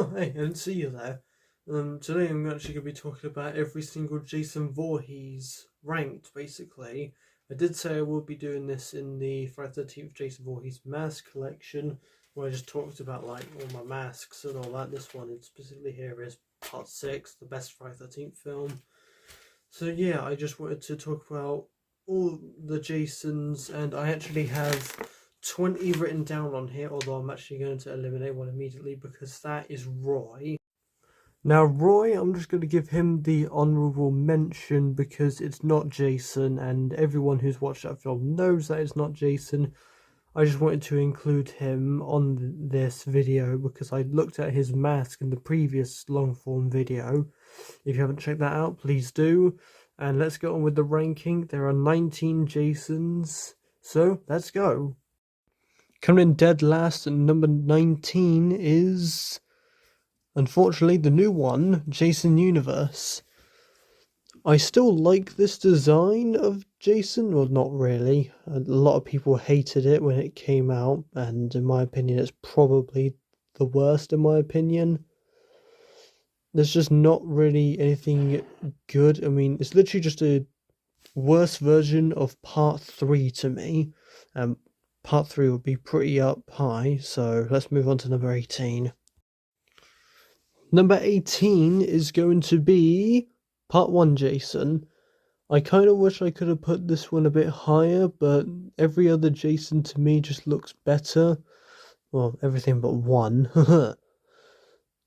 Oh, hey, I didn't see you there. Today I'm actually going to be talking about every single Jason Voorhees ranked, basically. I did say I would be doing this in the Friday the 13th Jason Voorhees mask collection, where I just talked about, like, all my masks and all that. This one, specifically here, is part 6, the best Friday the 13th film. So yeah, I just wanted to talk about all the Jasons, and I actually have 20 written down on here, although I'm actually going to eliminate one immediately because that is Roy. Now, Roy, I'm just going to give him the honourable mention because it's not Jason, and everyone who's watched that film knows that it's not Jason. I just wanted to include him on this video because I looked at his mask in the previous long form video. If you haven't checked that out, please do. And let's get on with the ranking. There are 19 Jasons, so let's go. Coming in dead last at number 19 is, unfortunately, the new one, Jason Universe. I still like this design of Jason. Well, not really. A lot of people hated it when it came out, and in my opinion, it's probably the worst in my opinion. There's just not really anything good. I mean, it's literally just a worse version of Part 3 to me. Part 3 would be pretty up high, so let's move on to number 18. Number 18 is going to be Part 1 Jason. I kind of wish I could have put this one a bit higher, but every other Jason to me just looks better. Well, everything but one.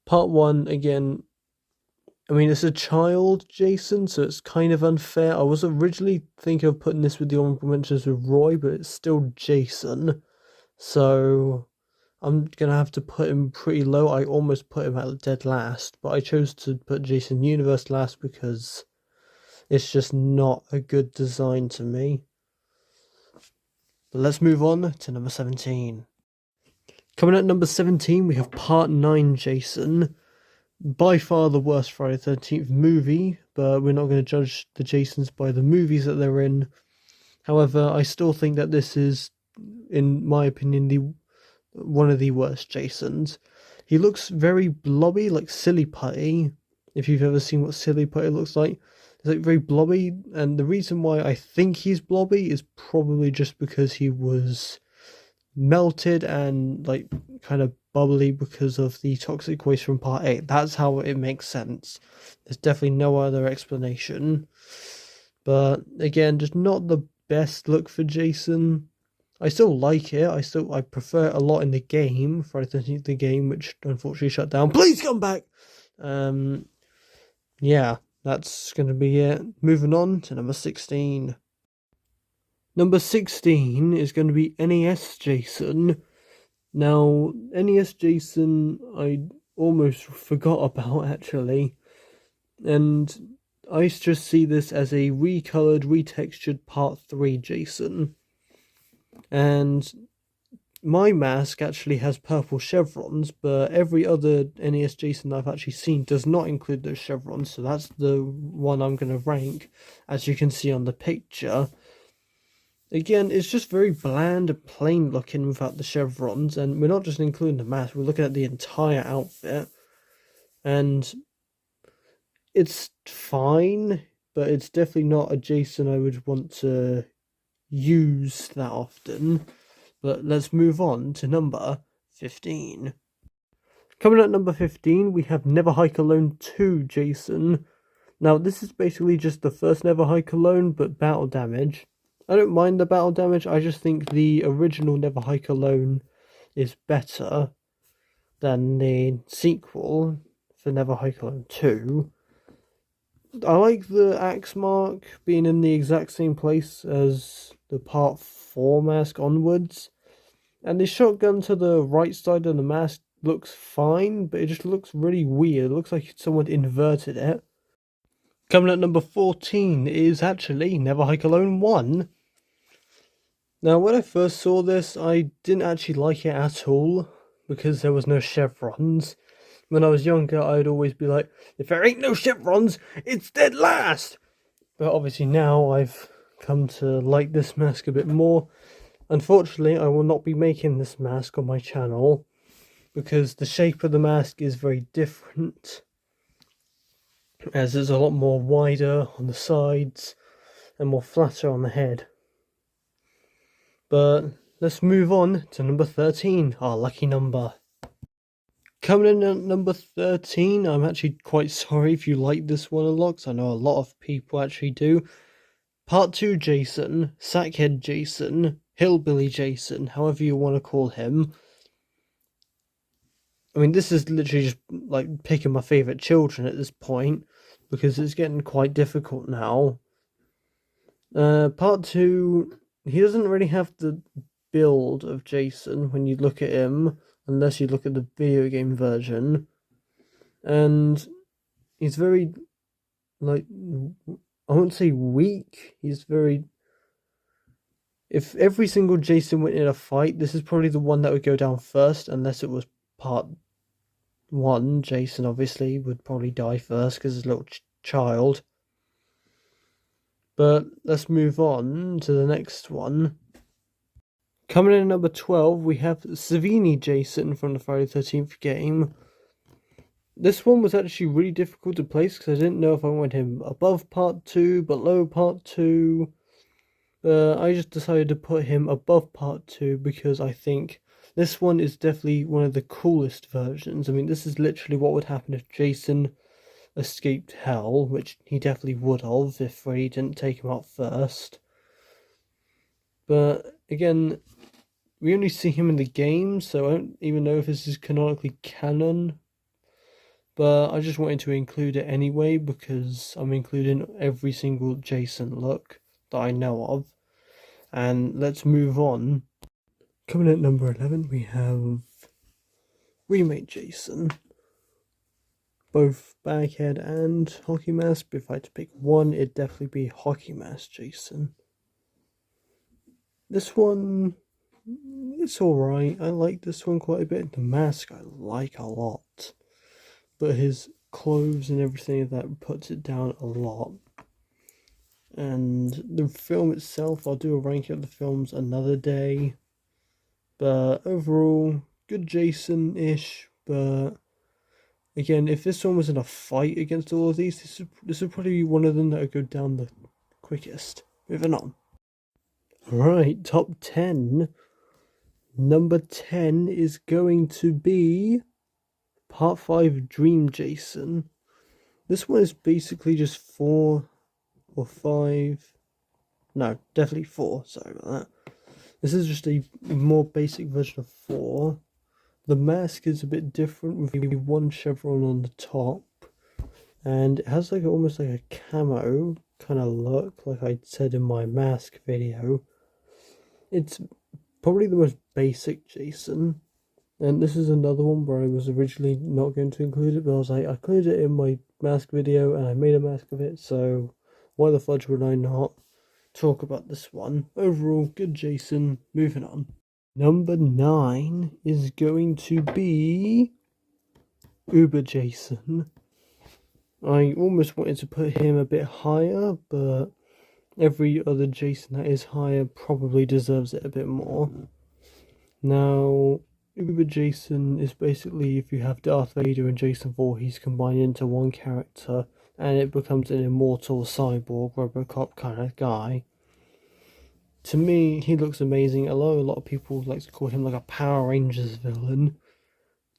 Part 1, again, I mean, it's a child Jason, so it's kind of unfair. I was originally thinking of putting this with the honorable mentions with Roy, but it's still Jason. So I'm going to have to put him pretty low. I almost put him at dead last, but I chose to put Jason Universe last because it's just not a good design to me. But let's move on to number 17. Coming at number 17, we have Part 9 Jason. By far the worst Friday the 13th movie, but we're not going to judge the Jasons by the movies that they're in. However, I still think that this is, in my opinion, one of the worst Jasons. He looks very blobby, like silly putty. If you've ever seen what silly putty looks like, it's like very blobby, and the reason why I think he's blobby is probably just because he was melted and like kind of bubbly because of the toxic waste from Part 8. That's how it makes sense. There's definitely no other explanation. But again, just not the best look for Jason. I still like it. I prefer it a lot in the game, Friday the 13th, the game, which unfortunately shut down. Please come back! Yeah, that's going to be it. Moving on to number 16. Number 16 is going to be NES Jason. Now, NES Jason, I almost forgot about, actually. And I just see this as a recolored, retextured Part 3 Jason. And my mask actually has purple chevrons, but every other NES Jason I've actually seen does not include those chevrons. So that's the one I'm going to rank, as you can see on the picture. Again, it's just very bland and plain looking without the chevrons, and we're not just including the mask, we're looking at the entire outfit. And it's fine, but it's definitely not a Jason I would want to use that often. But let's move on to number 15. Coming at number 15, we have Never Hike Alone 2 Jason. Now, this is basically just the first Never Hike Alone, but battle damage. I don't mind the battle damage, I just think the original Never Hike Alone is better than the sequel for Never Hike Alone 2. I like the axe mark being in the exact same place as the Part 4 mask onwards. And the shotgun to the right side of the mask looks fine, but it just looks really weird. It looks like someone inverted it. Coming at number 14 is actually Never Hike Alone 1. Now, when I first saw this, I didn't actually like it at all, because there was no chevrons. When I was younger, I'd always be like, if there ain't no chevrons, it's dead last! But obviously now I've come to like this mask a bit more. Unfortunately, I will not be making this mask on my channel. because the shape of the mask is very different, as it's a lot more wider on the sides and more flatter on the head. But let's move on to number 13, our lucky number. Coming in at number 13, I'm actually quite sorry if you like this one a lot, because I know a lot of people actually do. Part 2 Jason, Sackhead Jason, Hillbilly Jason, however you want to call him. I mean, this is literally just like picking my favourite children at this point, because it's getting quite difficult now. Part 2, he doesn't really have the build of Jason when you look at him, unless you look at the video game version. And he's very, like, I won't say weak, he's very... If every single Jason went in a fight, this is probably the one that would go down first, unless it was part 1. Jason obviously would probably die first because he's a little child. But let's move on to the next one. Coming in at number 12, we have Savini Jason from the Friday the 13th game. This one was actually really difficult to place because I didn't know if I wanted him above part 2, below part 2. I just decided to put him above part 2 because I think this one is definitely one of the coolest versions. I mean, this is literally what would happen if Jason escaped hell, which he definitely would have if Freddy didn't take him out first. But again, we only see him in the game, so I don't even know if this is canonically canon. But I just wanted to include it anyway because I'm including every single Jason look that I know of. And let's move on. Coming at number 11, we have Remake Jason. Both Baghead and Hockey Mask. But if I had to pick one, it'd definitely be Hockey Mask Jason. This one, it's alright. I like this one quite a bit. The mask I like a lot. But his clothes and everything that puts it down a lot. And the film itself, I'll do a ranking of the films another day. But overall, good Jason-ish. But again, if this one was in a fight against all of these, this would probably be one of them that would go down the quickest. Moving on. Alright, top 10. Number 10 is going to be Part 5 Dream Jason. This one is basically just 4 or 5. No, definitely 4. Sorry about that. This is just a more basic version of 4. The mask is a bit different with one chevron on the top. And it has like almost like a camo kind of look, like I said in my mask video. It's probably the most basic Jason. And this is another one where I was originally not going to include it, but I was like, I included it in my mask video and I made a mask of it, so why the fudge would I not talk about this one? Overall, good Jason. Moving on. Number 9 is going to be Uber Jason. I almost wanted to put him a bit higher, but every other Jason that is higher probably deserves it a bit more. Now, Uber Jason is basically if you have Darth Vader and Jason Voorhees combined into one character, and it becomes an immortal cyborg Robocop kind of guy. To me, he looks amazing, although a lot of people like to call him like a Power Rangers villain.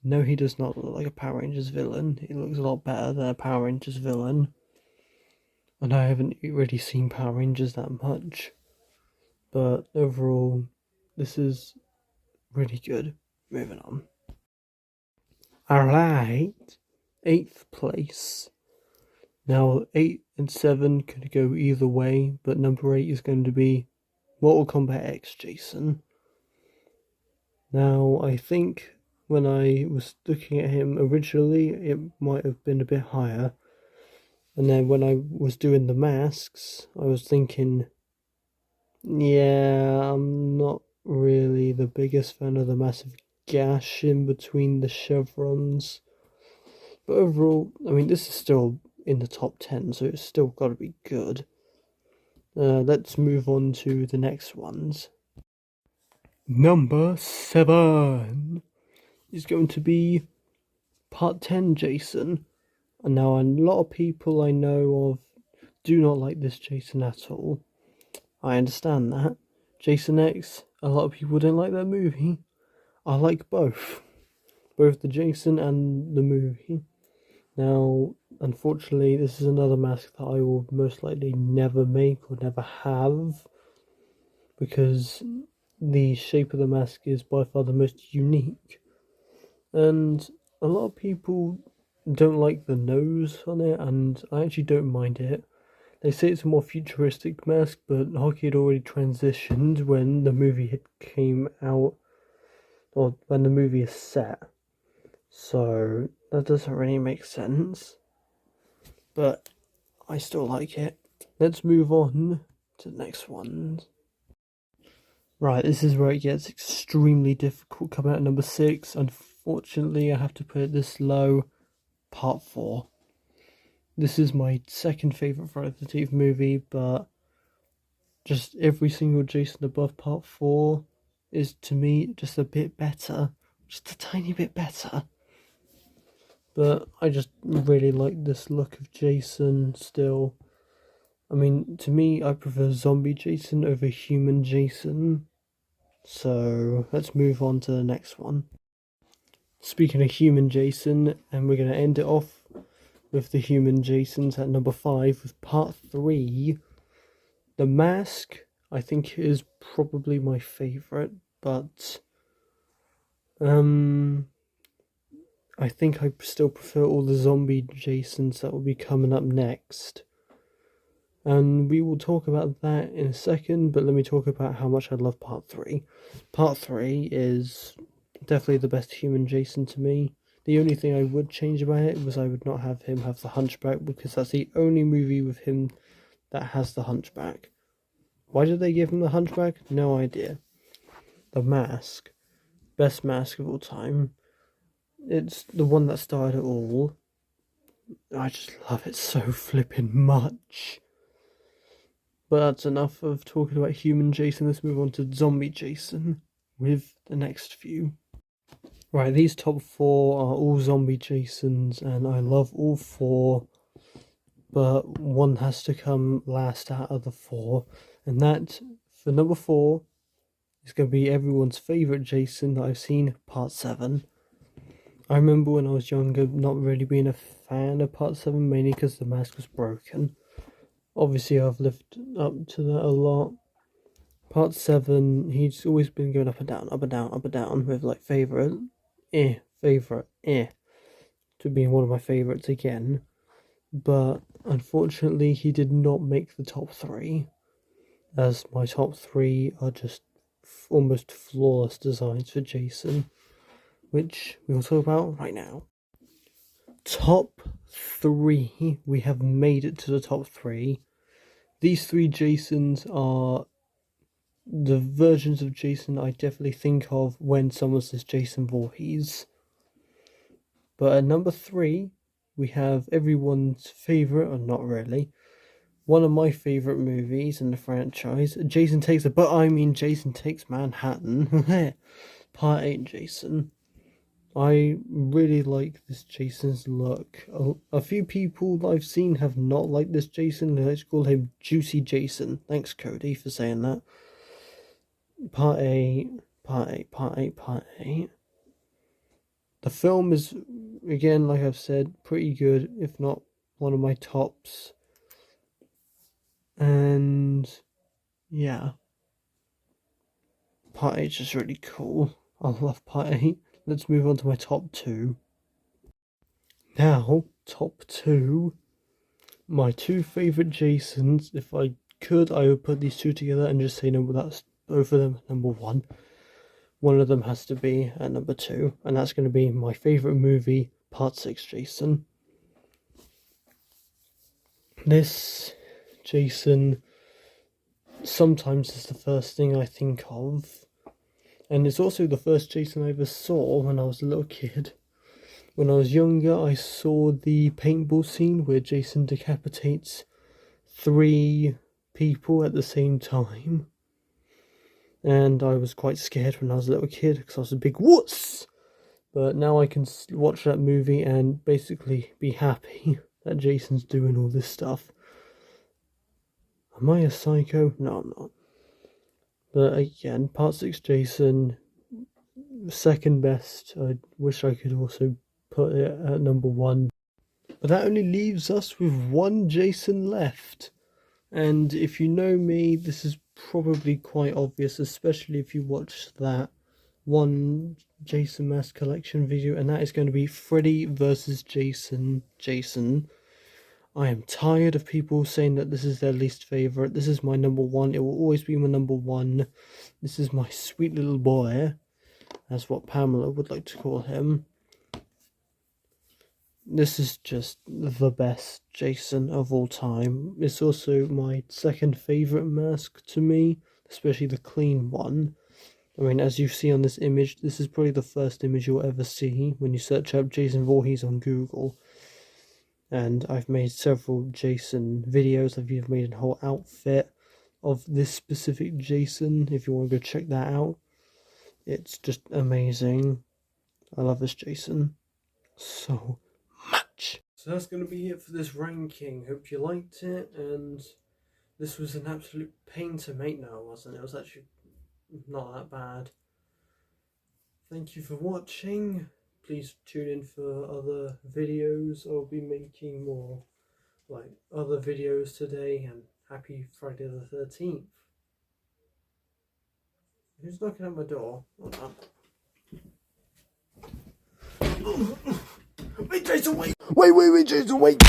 No, he does not look like a Power Rangers villain. He looks a lot better than a Power Rangers villain. And I haven't really seen Power Rangers that much. But overall, this is really good. Moving on. Alright. 8th place. Now, 8 and 7 could go either way, but number 8 is going to be Mortal Kombat X Jason. Now, I think when I was looking at him originally, it might have been a bit higher. And then when I was doing the masks, I was thinking, yeah, I'm not really the biggest fan of the massive gash in between the chevrons. But overall, I mean, this is still in the top 10, so it's still got to be good. Let's move on to the next ones. Number 7 is going to be Part 10 Jason. And now a lot of people I know of do not like this Jason at all. I understand that. Jason X, a lot of people don't like that movie. I like both. Both the Jason and the movie. Now, unfortunately, this is another mask that I will most likely never make or never have, because the shape of the mask is by far the most unique. And a lot of people don't like the nose on it, and I actually don't mind it. They say it's a more futuristic mask, but Hockey had already transitioned when the movie had came out, or when the movie is set. So that doesn't really make sense. But I still like it. Let's move on to the next one. Right, this is where it gets extremely difficult. Coming out at number 6. Unfortunately, I have to put it this low. Part 4. This is my second favourite Friday the 13th movie, but just every single Jason above Part 4 is, to me, just a bit better. Just a tiny bit better. But I just really like this look of Jason still. I mean, to me, I prefer zombie Jason over human Jason. So let's move on to the next one. Speaking of human Jason, and we're going to end it off with the human Jasons at number 5 with Part 3. The Mask, I think, is probably my favourite, but I think I still prefer all the zombie Jasons that will be coming up next. And we will talk about that in a second, but let me talk about how much I love Part 3. Part 3 is definitely the best human Jason to me. The only thing I would change about it was I would not have him have the hunchback, because that's the only movie with him that has the hunchback. Why did they give him the hunchback? No idea. The Mask. Best mask of all time. It's the one that started it all. I just love it so flippin' much. But that's enough of talking about human Jason. Let's move on to zombie Jason with the next few. Right, these top 4 are all zombie Jasons, and I love all 4. But one has to come last out of the 4. And that, for number 4, is going to be everyone's favourite Jason that I've seen, Part 7. I remember when I was younger not really being a fan of Part 7, mainly because the mask was broken. Obviously, I've lived up to that a lot. Part 7, he's always been going up and down, up and down, up and down, with like favourite, to being one of my favourites again. But unfortunately, he did not make the top 3, as my top 3 are just almost flawless designs for Jason, which we will talk about right now. Top 3, we have made it to the top 3. These 3 Jasons are the versions of Jason I definitely think of when someone says Jason Voorhees. But at number 3, we have everyone's favourite, or not really, one of my favourite movies in the franchise, Jason Takes Manhattan, Part 8 Jason. I really like this Jason's look. A few people that I've seen have not liked this Jason. They like to call him Juicy Jason. Thanks, Cody, for saying that. Part 8. The film is, again, like I've said, pretty good, if not one of my tops. And yeah, Part 8 is just really cool. I love Part 8. Let's move on to my top 2. Now, top 2. My 2 favourite Jasons. If I could, I would put these 2 together and just say no, that's both of them number 1. One of them has to be at number 2, and that's going to be my favourite movie, Part 6 Jason. This Jason sometimes is the first thing I think of, and it's also the first Jason I ever saw when I was a little kid. When I was younger, I saw the paintball scene where Jason decapitates 3 people at the same time. And I was quite scared when I was a little kid because I was a big wuss. But now I can watch that movie and basically be happy that Jason's doing all this stuff. Am I a psycho? No, I'm not. But again, Part 6 Jason, second best. I wish I could also put it at number 1. But that only leaves us with one Jason left. And if you know me, this is probably quite obvious, especially if you watched that one Jason Mask Collection video, and that is going to be Freddy versus Jason. I am tired of people saying that this is their least favourite. This is my number 1. It will always be my number 1. This is my sweet little boy. That's what Pamela would like to call him. This is just the best Jason of all time. It's also my second favourite mask to me, especially the clean one. I mean, as you see on this image, this is probably the first image you'll ever see when you search up Jason Voorhees on Google. And I've made several Jason videos. I've even made a whole outfit of this specific Jason, if you want to go check that out. It's just amazing. I love this Jason so much. So that's going to be it for this ranking. Hope you liked it, and this was an absolute pain to make. No, it wasn't. It was actually not that bad. Thank you for watching. Please tune in for other videos. I'll be making more other videos today, and happy Friday the 13th. Who's knocking at my door? Hold on. Wait, Jason, wait! Wait, Jason, wait!